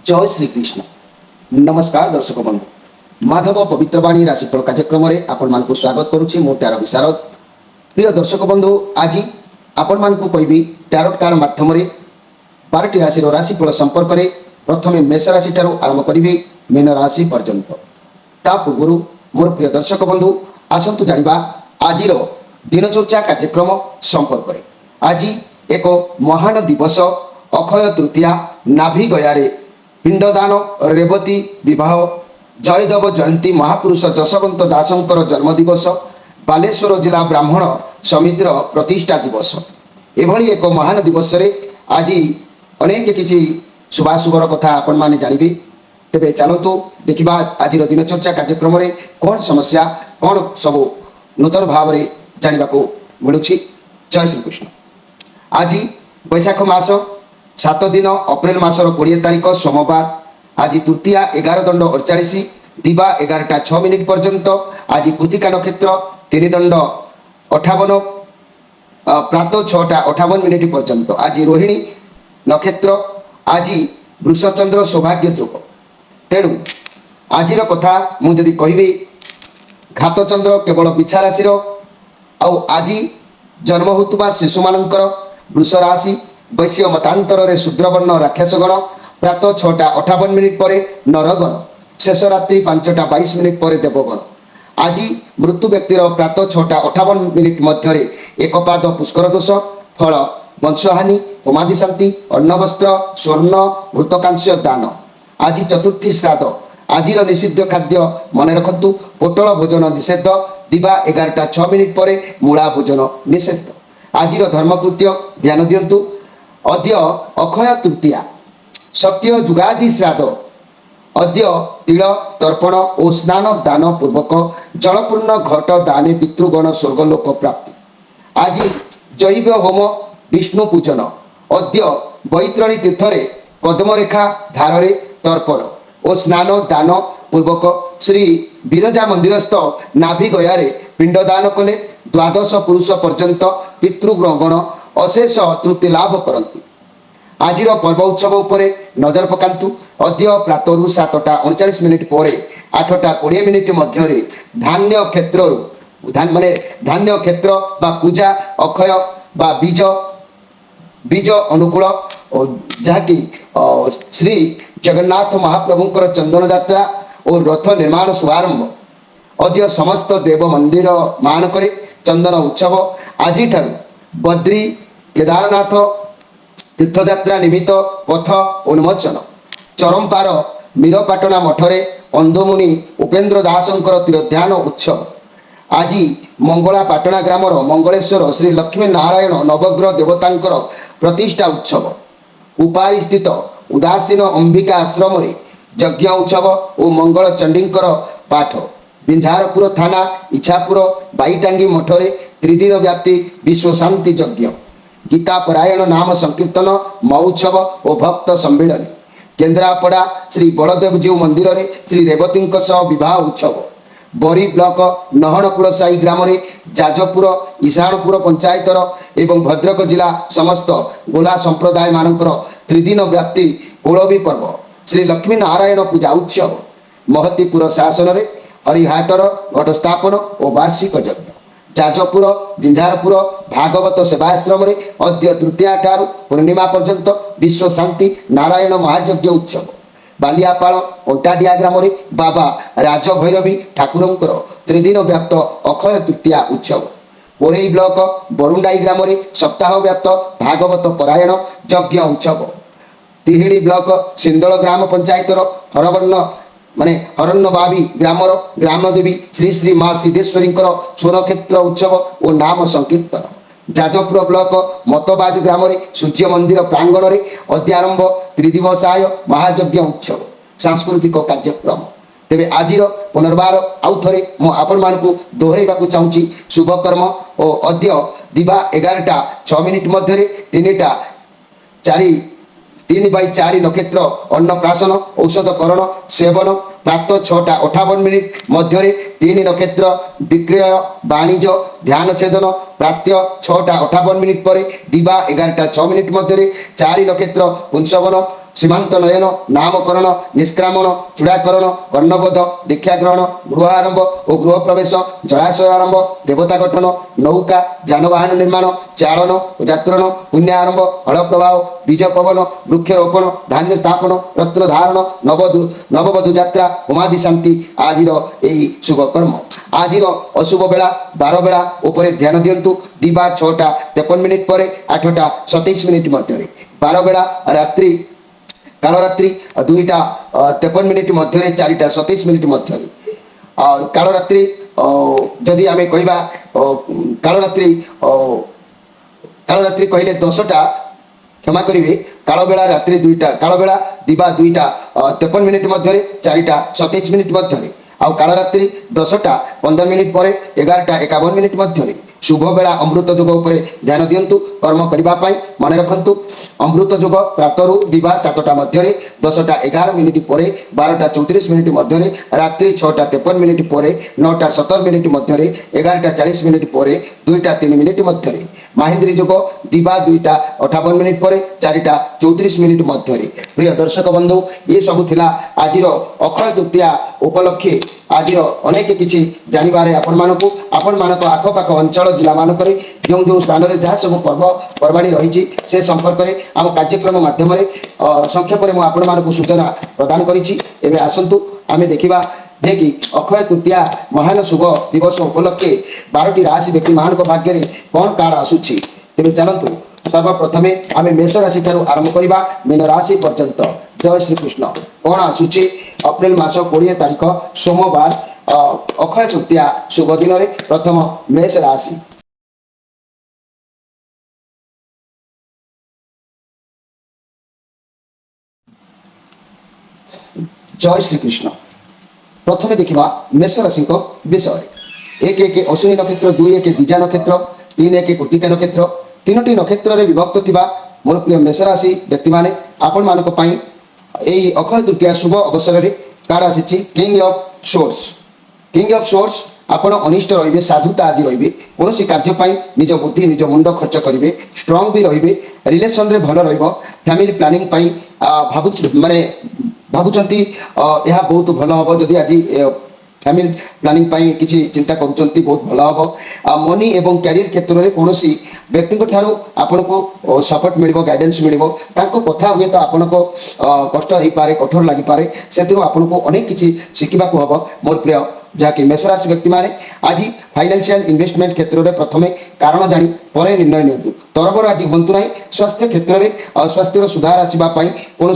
जय श्री कृष्ण। नमस्कार दर्शक बंधु, माधव पवित्रवाणी राशिफल कार्यक्रम में आपण मानकु स्वागत करुछि। मो टैरो विशारद। प्रिय दर्शक बंधु, आज आपण मानकु कहबी टैरोट कार्ड माध्यम रे 12टी राशि राशिफल संपर्क में प्रथमे मेष राशि ठारू आरंभ करिबी मीन राशि पर्यंत। ता पूर्व मोर प्रिय दर्शक बंधु, आसंतु जानिबा आजिर दिनचर्चा कार्यक्रम संपर्क में। आज एक महान दिवस अक्षय तृतीया, नाभि गयारे पिंडदान, रेवती विवाह, जयदेव जयंती, महापुरुष जशवंत दासंकर जन्मदिवस, बालेश्वर जिला ब्राह्मण समितिर प्रतिष्ठा दिवस। एभली एक महान दिवस रे आज अनेक किछि शुभाशुभर कथा आपण माने जानिबे। तेबे चलतु देखिबा आज दिनचर्चा कार्यक्रम रे कौन समस्या कौन सब नूतन भाव रे जानिबा को मिलुछि। जय श्री कृष्ण। आज बैशाख मास 7 दिन अप्रैल मासर 20 तारीख सोमवार। आज तृतीया 11 दंड 48 दिवा 11टा 6 मिनिट पर्यंत। आज कृतिका नक्षत्र 3 दंड 58 प्रातः 6टा 58 मिनिट पर्यंत। आज रोहिणी नक्षत्र। आज वृषचंद्र सौभाग्य योग। तेणु आज कथा मुझे कहबी घातचंद्र केवल बिछा राशि आज जन्म होता शिशु मानकर वृष राशि। वैश्य मतांतर रे शूद्रवर्ण राक्षसगण प्रातः 6टा 58 मिनिट पर नरगण, शेष रात्रि 5टा 22 मिनिट पर देवगण। आज मृत्यु व्यक्तिर प्रातः 6टा 58 मिनिट मध्य एकपाद पुष्कर दोष, फल वंशहानि, होमादि शांति, अन्न वस्त्र स्वर्ण घृतकांस्य दान। आज चतुर्थी श्राद्ध। आज निषिद्ध खाद्य मन रखु पोटल भोजन निषेध। दिवा 11टा 6 मिनिट पर मूला भोजन निषेध। आज धर्मकृत्य ध्यान दियंतु। अद्य अक्षय तृतीया, सत्य जुगादि श्राद्ध। अद्य तिल तर्पण और स्नान दान पूर्वक जलपूर्ण घट दाने पितृगण स्वर्गलोक प्राप्ति। आज जैव होम विष्णु पूजन। अद्य बैतरणी तीर्थरे पद्मरेखा धारे तर्पण और स्नान दान पूर्वक श्री विरजा मंदिरस्थ नाभि गयारे पिंडदान कले 12 पुरुष पर्यंत पितृगण अशेष तृप्ति लाभ करती। आज पर्व उत्सव उपरे नजर पकांतु। अद्य प्रातरु 7टा 39 मिनिट पर 8टा 20 मिनिट मध्य धान्य क्षेत्र धान्य क्षेत्र बा पूजा अक्षय बा बीज अनुकूल जहाँकि श्री जगन्नाथ महाप्रभुंकर चंदन यात्रा और रथ निर्माण शुभारंभ। अद्य समस्त देव मंदिर मानक चंदन उत्सव। आज बद्री केदारनाथ तीर्थयात्रा निमित्त पथ उन्मोचन। चरमपार मीरपाटना मठरे अंधमुनि उपेन्द्र दासंकर तीर्थध्यान उत्सव। आज मंगला पाटना ग्रामर मंगलेश्वर श्री लक्ष्मी नारायण नवग्रह देवतांकर प्रतिष्ठा उत्सव। उपारी स्थित उदासीन अंबिका आश्रम रे यज्ञ उत्सव और मंगल चंडींकर पाठ। बिंझारपुर थाना इच्छापुर बाईटांगी मठरे 3 दिन व्याप्ति विश्व शांति यज्ञ। गीता परायण नाम संकीर्तन महोत्सव और भक्त सम्मिलन। केन्द्रापड़ा श्री बलदेवजीव मंदिर रे श्री रेवती विवाह उत्सव। बोरी ब्लॉक नहणकुल साई ग्राम रे जाजपुर ईशानपुर पंचायतर एवं भद्रक जिला समस्त गोला संप्रदाय मानकर 3 दिन व्याप्ति कोलबी पर्व श्री लक्ष्मी नारायण पूजा उत्सव। महतीपुर शासन रे हरिहाटर घटस्थापन और वार्षिक यज्ञ। जाजपुर बिंझारपुर भागवत सेवाश्रम रे अद्य तृतीया ठारू पूर्णिमा पर्यंत विश्व शांति नारायण महायज्ञ उत्सव। बालियापाल अंटाडिया ग्राम रे बाबा राजभैरवी ठाकुरंकर 3 दिन व्याप्त अक्षय तृतीया उत्सव। कोरेई ब्लॉक बरुंडाई ग्राम रे सप्ताह व्याप्त भागवत परायण यज्ञ उत्सव। तिहिड़ी ब्लॉक सिंदल ग्राम पंचायतर हरवर्ण हरण्यबावी ग्रामर ग्रामदेवी श्री श्री माँ सिद्धेश्वरी स्वर्णक्षेत्र उत्सव और नाम संकीर्तन। जाजपुर ब्लॉक मतबाज ग्राम सूर्य मंदिर प्रांगण में अद्य आरंभ त्रिदिवसाय महायज्ञ उत्सव सांस्कृतिक कार्यक्रम। तेरे आज पुनर्बार आउ थे मुझे दोहरवा चाहूँगी शुभकर्म और अद्य दिवा 11टा 6 मिनिट मध्य 3/4 नक्षत्र अन्नप्राशन औषधकरण सेवन। प्रातः 6टा 58 मिनिट मध्य 3 नक्षत्र विक्रय वाणिज्य ध्यान छेदन। प्रातः 6टा 58 मिनिट पर दिवा 11टा 6 मिनिट मध्य 4 नक्षत्र पुंसवन ସୀମାନ୍ତ ନୟନ ନାମକରଣ ନିଷ୍କ୍ରାମଣ ଚୂଡ଼ାକରଣ ବର୍ଣ୍ଣବୋଧ ଦୀକ୍ଷା ଗ୍ରହଣ ଗୃହ ଆରମ୍ଭ ଓ ଗୃହ ପ୍ରବେଶ ଜଳାଶୟ ଆରମ୍ଭ ଦେବତା ଗଠନ ନୌକା ଯାନବାହନ ନିର୍ମାଣ ଚାଳନ ଓ ଯାତ୍ରଣ ପୁଣ୍ୟ ଆରମ୍ଭ ହଳ ପ୍ରବାହ ବୀଜ ପବନ ବୃକ୍ଷରୋପଣ ଧାନ୍ୟ ସ୍ଥାପନ ରତ୍ନ ଧାରଣ ନବବଧୂ ଯାତ୍ରା ଉମାଦି ଶାନ୍ତି ଆଜିର ଏହି ଶୁଭ କର୍ମ। ଆଜିର ଅଶୁଭ ବେଳା 12 ବେଳା ଉପରେ ଧ୍ୟାନ ଦିଅନ୍ତୁ। ଦିବା 6ଟା 53 ମିନିଟ୍ ପରେ 8ଟା 27 ମିନିଟ୍ ମଧ୍ୟରେ 12 ବେଳା ରାତ୍ରି କାଳରାତ୍ରି 2ଟା 53 ମିନିଟ୍ ମଧ୍ୟରେ 4ଟା 27 ମିନିଟ୍ ମଧ୍ୟରେ କାଳରାତ୍ରି ଯଦି ଆମେ କହିବା କାଳରାତ୍ରି କହିଲେ 10ଟା क्षमा करेंगे कालबेला रात्रि 2टा कालबेला दिवा 2टा 53 मिनिट मध्य 4टा 27 मिनिट मध्य आउ कालरात्रि 10टा 15 मिनिट पर 11टा 51 मिनिट मध्य शुभ बेला अमृत जुग उपर ध्यान दिंतु कर्म करने मन रखु अमृत जुग प्रातरु दिवा 7टा मध्य 10टा 11 मिनिट पर 12टा 34 मिनिट मध्य रात्रि 6टा 53 मिनिट पर 9टा 17 मिनिट मध्य 11टा 40 मिनिट पर 2टा 3 मिनिट मध्य माहिंद्री जुग दिवा 2टा 58 मिनिट पर 4टा 34 मिनिट मध्य प्रिय दर्शक बंधु ये सब थिला आजिर अक्षय तृतीया उपलक्षे आजिर अनेक किछि जानिबारे आपण मानको आखपाख अंचल जिला मानक जो जो स्थान में जहाँ सब पर्व पर्वाणी रही से संपर्क में आम कार्यक्रम मध्यम संक्षेप में मुझे सूचना प्रदान करी आसतु आम देखा जे कि अक्षय तृतीया महान शुभ दिवस उपलक्षे 12टी राशि व्यक्ति मान भाग्य में कौन कार्ड आसूची तेज चलतु सर्वप्रथमे आम मेष राशि ठार आरंभ करवा मीन राशि पर्यंत जय श्री कृष्ण कौन आसूची अप्रैल मास 20 तारीख सोमवार अक्षय तृतीया शुभ दिन में प्रथम मेष राशि जय श्री कृष्ण प्रथमे देखा मेष राशि विषय 1 अश्विनी नक्षत्र 2 दिजा नक्षत्र 3 कृत्तिका नक्षत्र 3टी नक्षत्र में विभक्त थिबा मोर प्रिय मेष राशि व्यक्ति माने आपण मानक पई एई अक्षय तृतीया शुभ अवसर में कार्ड आसी किंग ऑफ सोर्स आपण अनिष्ट रहिबे साधुता आज रहिबे कौन कार्य पाई निज बुद्धि निज मुंड खर्च करेंगे स्ट्रंग भी रहिबे रिलेशन रे भल रहिबो फैमिली प्लानिंग पाई माने भावुंट यह बहुत भल हम जदि आज फैमिली प्लानिंग पाई किसी चिंता करुँच बहुत भल हम मनी एवं कैरियर क्षेत्र में कौन व्यक्ति आपण को सपोर्ट मिल गाइडेंस मिल कथा हुए तो आपन को कष्ट हो पारे कठोर लगी पारे से आपन को अनेक किसी शिखा हम मोर प्रिय जहाँकि मेषराशि व्यक्ति माने आज फाइनेंशियल इन्वेस्टमेंट क्षेत्र में प्रथमे कारण जानी पर निर्णय नियंतु तरबर आज हूँ ना स्वास्थ्य क्षेत्र में स्वास्थ्य सुधार आसवाई कौन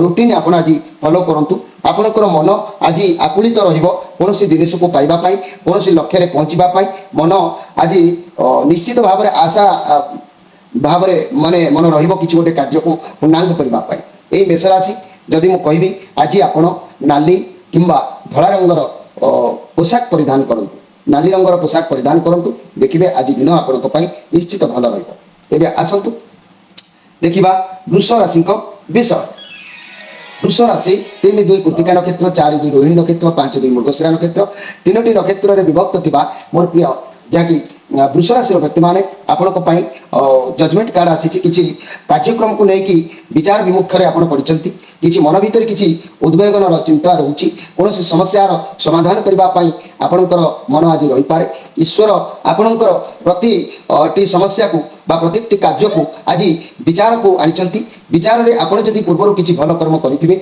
रुटीन आप आज फॉलो करूँ आपणकर मन आज आकुलित कौन जिनिस को पाइबापी कौन लक्ष्य पहुँचापी मन आज निश्चित भाव में आशा भाव माने मन रही गोटे कार्य को पूर्णांग करने यही मेषराशि जदि मुझे कहबी आज आपण नाली किंबा धला रंगर पोशाक परिधान करूँ नाली रंगर पोशाक परिधान करूँ देखिए आज दिन आपण निश्चित भल रही आसतु देखा वृष राशि विषय वृष राशि 3-2 कृत्तिका नक्षत्र 4-2 रोहिणी नक्षत्र 5-2 मृगशिरा नक्षत्र 3टी नक्षत्र में विभक्त थिबा मोर प्रिय जहाँकि वृष राशि व्यक्ति माने आपण जजमेंट कार्ड आसी किसी कार्यक्रम को लेकिन विचार विमुख में पड़ते किसी मन भर किसी उद्वेगन चिंता रोचे कौन समस्यार समाधान करने आपणकर मन आज रही पारे ईश्वर आपणकर प्रति समस्या को प्रत्येक कार्य को आज विचार को आनी विचार में आपड़ जदि पूर्व किसी भल कर्म करेंगे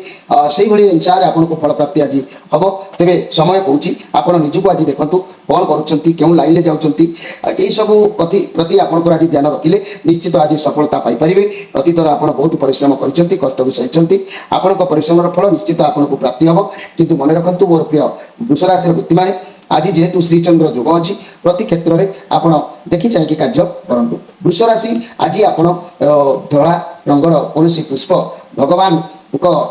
से अनुसार आपन को फल प्राप्ति आज हम तेरे समय कौच आप निजक आज देखूँ कौन करूँ लाइन में जाऊँच यही सब प्रति आपंकर आज ध्यान रखिले निश्चित आज सफलता पाइपर अतीतर आप बहुत परिश्रम कर कष्ट भी सही आपण परिश्रम फल निश्चित आपको प्राप्ति हम किंतु मन रखु मोर प्रिय वृष राशि व्यक्ति मैंने आज जेहेतु श्रीचंद्र जोग अच्छी प्रति क्षेत्र में आपड़ देखी चाहिए कार्य करूँ वृष राशि आज आप धला रंगर कौन पुष्प भगवान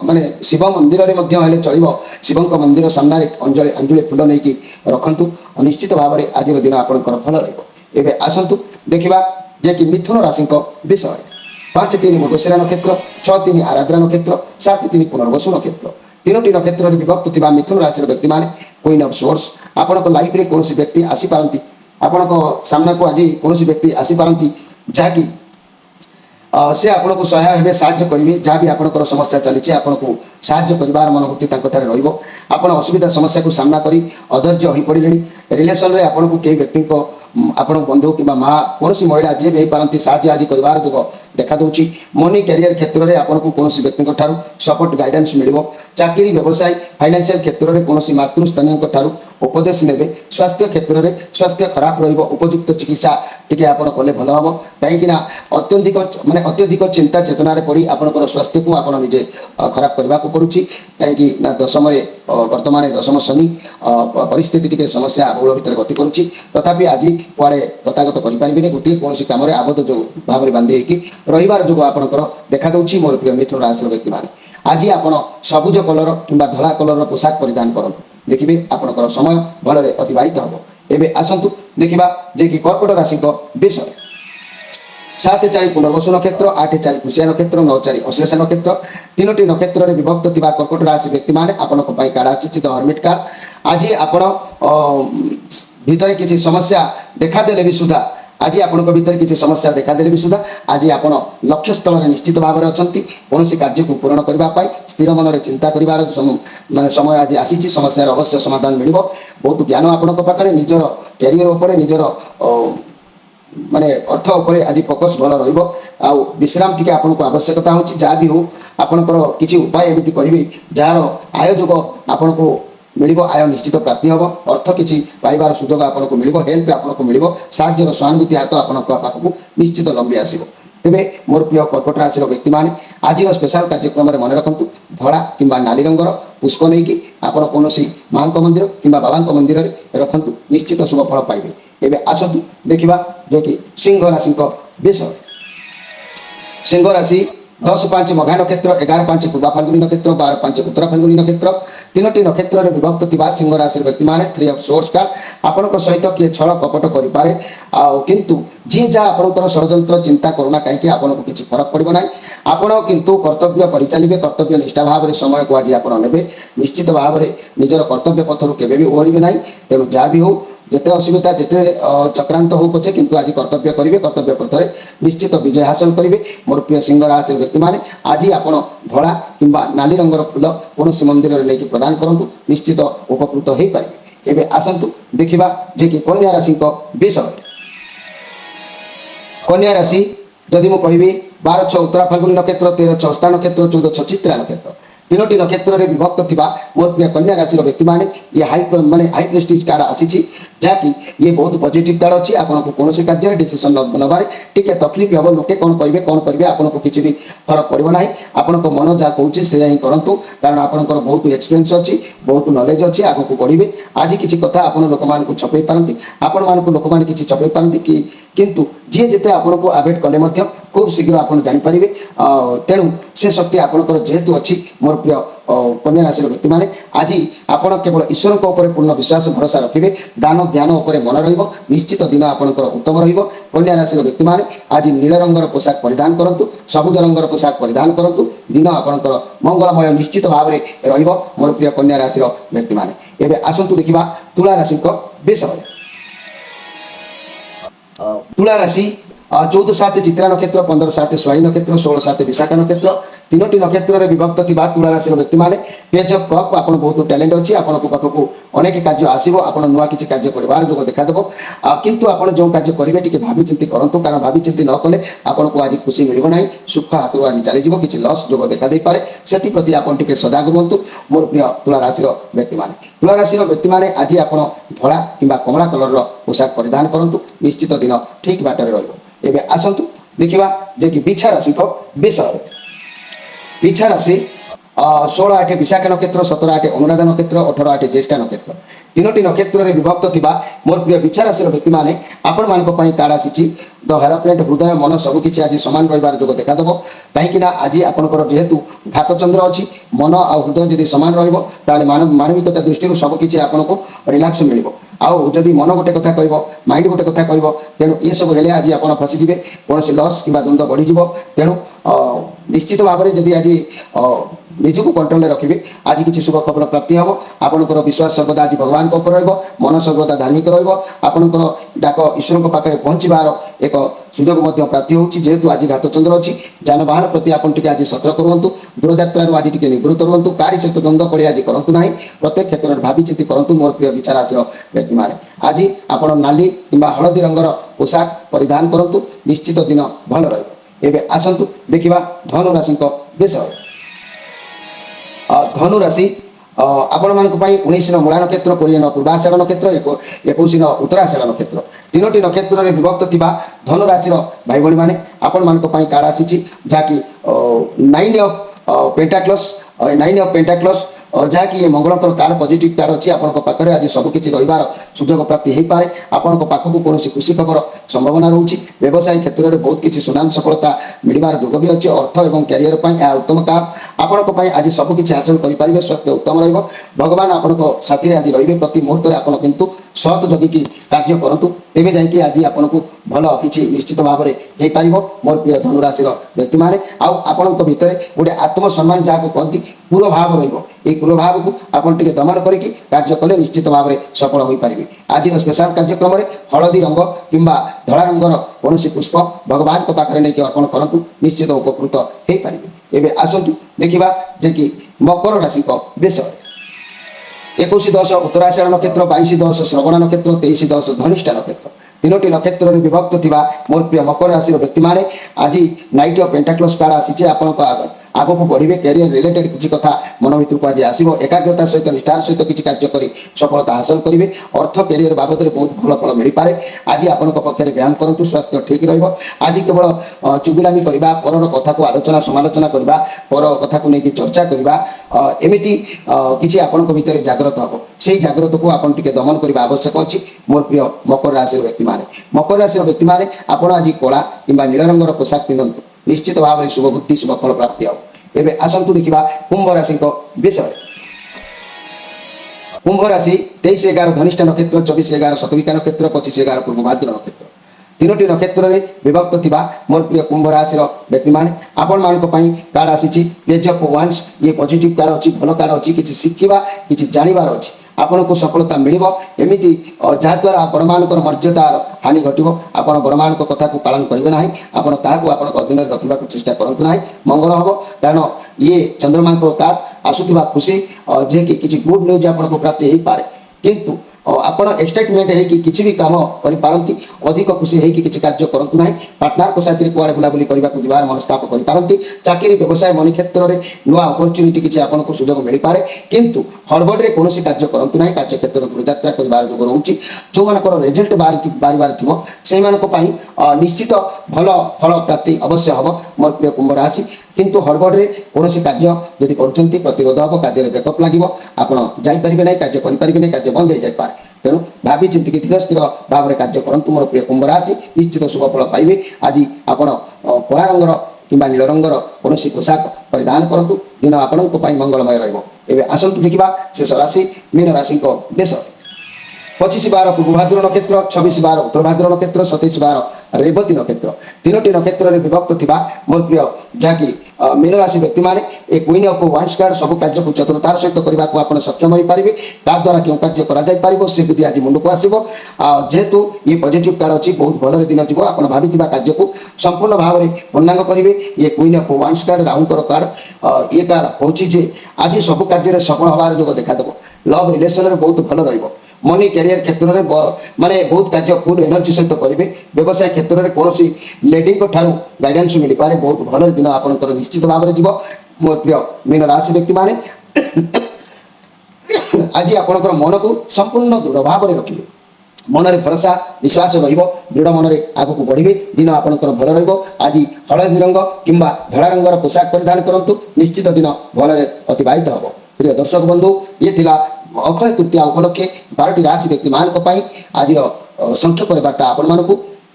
माने शिव मंदिर में चलो शिवों मंदिर सामने अंजुले फूल नहीं रखु निश्चित भाव में आज दिन आपंकर फल रही आसतु देखा जे कि मिथुन राशि विषय 5-3 मृगशिरा नक्षत्र 6-3 आराधना नक्षत्र 7-3 पुनर्वसु नक्षत्र 3टी नक्षत्र में विभक्त थिबा मिथुन राशि व्यक्ति माने क्वीन ऑफ सोर्स आपण लाइफ रे कौन व्यक्ति आसीपारती आपण सामना को आज कौन व्यक्ति आसीपारती जहाँकि से आपको सहाय हे साहाଯ୍य करेंगे जहाँ भी आपंकर समस्या चली आपको साहाଯ୍य करार मनोवृत्ति आपण असुविधा समस्या को सामना करी अधैर्य हो पड़े रिलेसन में आपको कई व्यक्ति आपण बंधु कि माँ कौन महिला जी भी पारती साहाଯ୍य आज करार जो देखा दूँ मनी कैरियर क्षेत्र में आपको कौन व्यक्ति सपोर्ट गाइडेंस मिल चाकरी व्यवसाय फाइनेंशियल क्षेत्र में कौन मातृस्थनीय उपदेश ने स्वास्थ्य क्षेत्र में स्वास्थ्य खराब उपयुक्त चिकित्सा टी आप कले भल हम कहीं अत्यधिक माने अत्यधिक चिंता चेतना पड़ी आपंकर स्वास्थ्य को आप निजे खराब करने को पड़ुछि कहीं दशम वर्तमान दशम शनि परिस्थिति टी समस्या बहुल भितर गति करुच्ची तथापि आज कुआड़े गतागत करें गोटे कौन कम आबद्ध जो भाव में बांधि रही जो आपंकर देखा दूँ मोर प्रिय मिथुन राशि व्यक्ति मैंने आज आप सबुज कलर कि धला कलर पोशाक परिधान करूँ देखिए आपंकर समय भलरे अतिबाहित हम एवं आसतु देखा जे कि कर्कट राशि विषय 7-4 पुनर्वसु नक्षत्र 8-4 पुष्या नक्षत्र 9-4 अश्लेषा नक्षत्र तीनोटी नक्षत्र में विभक्त थिबा कर्कट राशि व्यक्ति माने आपन को पाई कार्ड आसी द हर्मिट कार्ड आज आपण भीतर किसी समस्या देखा देले भी सुधा आज आपण भीतर किसी समस्या देखा देले भी सुधा आज आपण लक्ष्य स्थल में निश्चित भाव में अछंती कौन कार्य को पूर्ण करने स्थिर मन में चिंता कर समय आज आसी समस्या अवश्य समाधान मिल बहुत ज्ञान आपण पाखे निजर कैरियर उपर निजर माने अर्थ उपर आज फोकस भल विश्राम टी आपको आवश्यकता होची जहाँ भी हो आपंकर किसी उपाय एमती करेंगे जार आय जोग आपन को मिल आय निश्चित प्राप्ति हम अर्थ किसी पाइबार सुजोग आपको मिल हेल्प आपको मिल साहाଯ୍यर सहानुभूति हाथ आपको निश्चित लंबी आसो तेरे मोर प्रिय कर्कट राशि व्यक्ति मैंने आज स्पेशल कार्यक्रम में मन रखु धड़ा कि नाली रंगर पुष्प नहीं कि आपड़ कौन माँ मंदिर कि बाबा मंदिर में रखु निश्चित शुभ फल पाइबे एवं आसतु देखा जे कि सिंह राशि विषय सिंह राशि 10-5 मघा नक्षत्र 11-5 पूर्वा फाल्गुनी नक्षत्र 12-5 उत्तरा फाल्गुनी नक्षत्र तीनोटी नक्षत्र में विभक्त थिबा सिंह राशि व्यक्ति माने 3 ऑफ सोर्स कार्ड आपनक सहित किए छल कपट करें किंतु जी जहाँ आपंकर षड्यंत्र चिंता करूना कहीं आपको किसी फरक पड़ो ना आपण किंतु कर्तव्य परिचालिबे कर्तव्य निष्ठा भाव में समय को आज आप ने निश्चित भाव में निजर कर्तव्य पथर केबे ओहरिबे ना तेणु जहाँ भी हो जिते असुविधा जिते चक्रांत हो पछे किंतु आज कर्तव्य करेंगे कर्तव्य पथरे निश्चित विजय हासिल करेंगे मोर प्रिय सिंह राशि व्यक्ति मैंने आज आप धड़ा कि नाली रंगर फूल कौन मंदिर में लेकिन प्रदान करूँ निश्चित उपकृत हो पारे एवं आसतु देखा जे कि कन्या राशि विषय कन्या राशि जदि मुझे कहि 12-6 उत्तरा फाल्गुनी नक्षत्र 13-6 हस्ता नक्षत्र 14-6 चित्रा नक्षत्र तीनोटी नक्षत्र में विभक्त थिबा मोर प्रिय कन्या राशि व्यक्ति माने ये हाई प्रेस्टीज कार्ड आसी जहाँकि ये बहुत पॉजिटिव कार्ड अच्छी आपको कौन कार्य डिसीजन नबार टी तकलीफ हम लोके कौन करेंगे आपको किसी भी फरक पड़ो ना आपण मन जहाँ कहे से ही करूँ कारण आपंकर बहुत एक्सपीरियंस अच्छी बहुत नॉलेज अच्छी आगे बढ़े आज किसी कथा आप लोक मान छपे पारती आपण मान लोक मैंने किसी छपे पारती कि किंतु जी जिते आपको आवेट कले खूब शीघ्र आप जानीपारे तेणु से शक्ति आपंकर जेहेतु अच्छी मोर प्रिय कन्या राशि व्यक्ति मैंने आज आप केवल ईश्वर पूर्ण विश्वास भरोसा रखिए दान ध्यान उपर मन निश्चित दिन आपंकर उत्तम कन्या राशि व्यक्ति मैंने आज नील रंगर पोशाक परिधान करूँ सबुज रंगर पोशाक परिधान करूँ दिन आपंकर मंगलमय निश्चित भाव में मोर प्रिय कन्या राशि व्यक्ति मैंने एवं आसतु देखा तुला राशि विषय तुला राशि 14-7 चित्रा नक्षत्र 15-7 स्वाही नक्षत्र 16-7 विशाखा नक्षत्र तीनोटी नक्षत्र में विभक्त थिबा तुला राशि व्यक्ति मैंने पेज ऑफ कप आप बहुत टैलेंट अच्छी आपको पाखक अनेक कार्य आसो आप नुआ किसी कार्य करार जो देखादेव किंतु आप जो कार्य करेंगे टी भावी चिंती करूँ कारण भावी चिंती न कले आपको आज खुशी मिल ना सुख हाथ आज चलीज किसी लस जो देखा पारे से आप सजाग रुहतु मोर प्रिय तुला राशि व्यक्ति मैंने तुला राशि व्यक्ति मैंने आज आप धड़ा कि कमला कलर पोशाक परिधान करूँ निश्चित दिन ठीक बाटर एवं आसतु देखा जे कि बिछा राशि विषय बिछा राशि 16-8 विशाखा नक्षत्र 17-8 अनुराधा नक्षत्र 18-8 ज्येष्ठा नक्षत्र तीनोटी नक्षत्र में विभक्त थिबा मोर प्रिय बिछा राशि व्यक्ति मैंने आपण मान कार्ड आसी द हेराप्लेट हृदय मन सबकि आज सामान रही जो देखादेव कहीं आज आपंकर जेहेतु घात चंद्र अच्छी मन आ हृदय जब सामान रही मानविकता दृष्टि सबकि आपको रिलैक्स मिल आदि मन गोटे कथा कह माइंड गोटे कथा कह तेणु ये सब हेले आज आप फसीजे कौन लस कि द्वंद्व बढ़ीज तेणु निश्चित भाव में जदि आज निजक कंट्रोल रखिए आज किसी शुभ खबर प्राप्ति हम आपंकर विश्वास सर्वदा आज भगवान मन सर्वदा धार्मिक रपर डाक ईश्वर पाखे पहुँचार एक सुजोग प्राप्ति होेतु आज घात चंद्र अच्छी जानवाहन प्रति आपटे आज सतर्क रुहतु दूरयात्रा आज टी निवृत्त रुहतु कार्य सहित द्वंद्व कले आज करूँ ना प्रत्येक क्षेत्र में भावी चिंती करूँ मोर प्रिय विचार आज व्यक्ति मैंने आज आप नाली कि हलदी रंगर पोशाक परिधान करूँ निश्चित दिन भल रही आसतु देखा धनु राशि विषय धनु राशि आपण मान 19 मूला नक्षत्र 20 पूर्वाषाढ़ नक्षत्र 21 उत्तराषाढ़ नक्षत्र तीनोटी नक्षत्र में विभक्त थिबा धनु राशि भाई भाई मैंने आपण मान कार्ड आसी जहाँकि 9 ऑफ पेंटाक्लस जहाँकि ये मंगलकर कार्ड पॉजिटिव कार्ड अच्छी आपंखे आज सबकि रही सुजोग प्राप्ति हो पाए आपण पाखक कौन खुशी खबर संभावना रोचे व्यवसाय क्षेत्र में बहुत किसी सुनाम सफलता मिलबार जोग भी अच्छे अर्थ और क्यारियर यह उत्तम काम आपण आज सबकि हासिल करेंगे स्वास्थ्य उत्तम भगवान आपण साथी आज रे प्रति मुहूर्त में आप किंतु सत जगिकी कार्य करूँ तेज जाकि आज आपन को भल किसी निश्चित भाव में हो पार मोर प्रिय धनुराशि व्यक्ति मैंने आपण भितर गोटे आत्मसम्मान जहाँ कहती पूर्वभाव पूर्वभाव को आपड़ दमन करके कार्य कले निश्चित भाव में सफल हो पारे आज स्पेशल कार्यक्रम में हलदी रंग कि धला रंगर कौन पुष्प भगवान को पाखे नहीं अर्पण करूँ निश्चित उपकृत हो पारे एवं आसतु देखा जे कि मकर राशि विषय 21-10 उत्तराषाढ़ नक्षत्र 22-10 श्रवण नक्षत्र 23-10 धनिष्ठा नक्षत्र तीनोटी नक्षत्र में विभक्त थिबा मोर प्रिय मकर राशि व्यक्ति मैंने आज नाइट ऑफ पेंटाक्लस कार्ड आसी आप आग को बढ़े कैरियर रिलेटेड किसी कथा मन भर को आज आसो एकाग्रता सहित निष्ठार सहित किसी कार्य कर सफलता हासिल करेंगे अर्थ कैरियर बाबद में बहुत भल फल मिल पाए आज आपण पक्षर व्यायाम करूँ स्वास्थ्य ठीक आज केवल चुगुलामी करवा पर कथा को आलोचना समालोचना करवा पर कथा को लेकिन चर्चा करवा एमती किसी आपण भितर जागृत हम से जागृत को आप दमन करने आवश्यक अच्छी मोर प्रिय मकर राशि व्यक्ति मैंने मकर राशि व्यक्ति मैंने आपड़ आज कला कि नील रंगर पोशाक पिंधु निश्चित भाव में शुभ बुद्धि शुभ फल प्राप्ति हो एवं आसतु देखा कुंभ राशि विषय कुंभ राशि 23-11 धनिष्ठा नक्षत्र 24-11 शतविका नक्षत्र 25-11 पूर्वभाद्र नक्षत्र तीनोटी नक्षत्र में विभक्त थिबा मोर प्रिय कुंभ राशि व्यक्ति मैंने आपण मान कार्ड आसी पेज ऑफ वांस ये पॉजिटिव कार्ड अच्छी भल कार्ड अच्छी किसी शिखा किसी जानवर अच्छी आपण को सफलता मिल एमती जहाद्वारा आपण मानकर मर्यादार हानि घट आप बड़ मान कथा को पालन करेंगे ना आपड़ क्या अधीन रखा चेष्टा करूँ ना मंगल हम कारण ये चंद्रमा कार्ड आसुवा खुशी जे कि किसी गुड न्यूज आपको प्राप्ति हो पाए किंतु आपण एक्साइटमेंट है कि किसी भी काम करती अधिक खुशी है कि किसी कार्य करूँ ना पार्टनर को साथ कुआड़े बुलाबुली करने को जबार मनस्ताप करती चाकरी व्यवसाय मनी क्षेत्र में नुआ अपरच्युनिटी किसी आपको सुजोग मिल पाए किंतु हड़बड़े कौन कार्य करूँ ना कार्य क्षेत्र में दूरयात्रा कर जोग रोचे जो मान रिजल्ट बाहर थो से निश्चित भल फल प्राप्ति अवश्य हम मोर प्रिय कुंभ राशि किंतु हड़बड़े कौन कार्य जदि कर प्रतिरोध हम कार्य ब्रेकअप लगे आपरे ना कार्य करेंगे ना कार्य बंद हो जाए तेणु भावी चिंतिकी धीर स्थिर भाव में कार्य करूँ मोर प्रिय कुंभ राशि निश्चित शुभ फल पाइबे आज आप कला रंगर कि नील रंगर कौन पोशाक परिधान करूँ दिन आपण मंगलमय रही आसतु देखा शेष राशि मीन राशि विषय 25-12 पूर्वभाद्र नक्षत्र 26-12 उत्तरभाद्र नक्षत्र 27-12 रेवती नक्षत्र तीनोटी नक्षत्र में विभक्त थिबा मोर प्रिय जहाँकि मीन राशि व्यक्ति मैंने एक क्वीन ऑफ वांस कार्ड सब कार्य को चतुरतार सहित करने को आप सक्षम हो पारे द्वारा क्यों कार्य कर से बुद्धि आज मुंड को आसो जेहेतु ये पॉजिटिव कार्ड अच्छी बहुत भल दिन जीव आप भावी कार्य को संपूर्ण भाव में पूर्णांग करेंगे ये क्वीन ऑफ वांस कार्ड राहुंकर कार्ड ये कार्ड हूँ आज सब कार्य सफल हबार जो देखादेव लव रिलेसन में बहुत भल रही मनी कैरियर क्षेत्र में माने बहुत कार्य फुल एनर्जी सहित करेंगे व्यवसाय क्षेत्र में कौन लेडी ठारू गाइडेंस मिल पाए बहुत भल दिन आप निश्चित भाव में जीव मोर प्रिय मीन राशि व्यक्ति मैंने आज आपंकर मन को संपूर्ण दृढ़ भाव में रखिए मन में भरोसा विश्वास दृढ़ मन में आग को बढ़े दिन आपंकर भल आज हलदी रंग कि धला रंगर पोशाक परिधान करूँ निश्चित दिन भल अतिबाहित हम प्रिय दर्शक बंधु ये थिला अक्षय तृतीया उपलक्षे 12टी राशि व्यक्ति मान आज संक्षेप वार्ता आपण मानक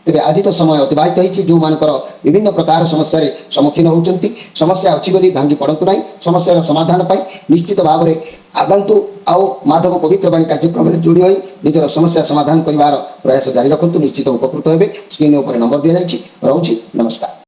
तेज आज तो समय अतिबाहित होती जो मानकर विभिन्न प्रकार समस्या सम्मुखीन होती समस्या अच्छी बोली भांगी पड़तु ना समस्यार समाधान पाई निश्चित भाव में आगंतु आउ माधव पवित्र बाणी कार्यक्रम में जोड़ी होई निजर समस्या समाधान कर प्रयास जारी रखु निश्चित उपकृत हे स्क्रीन नंबर दि जाइए रोचे नमस्कार।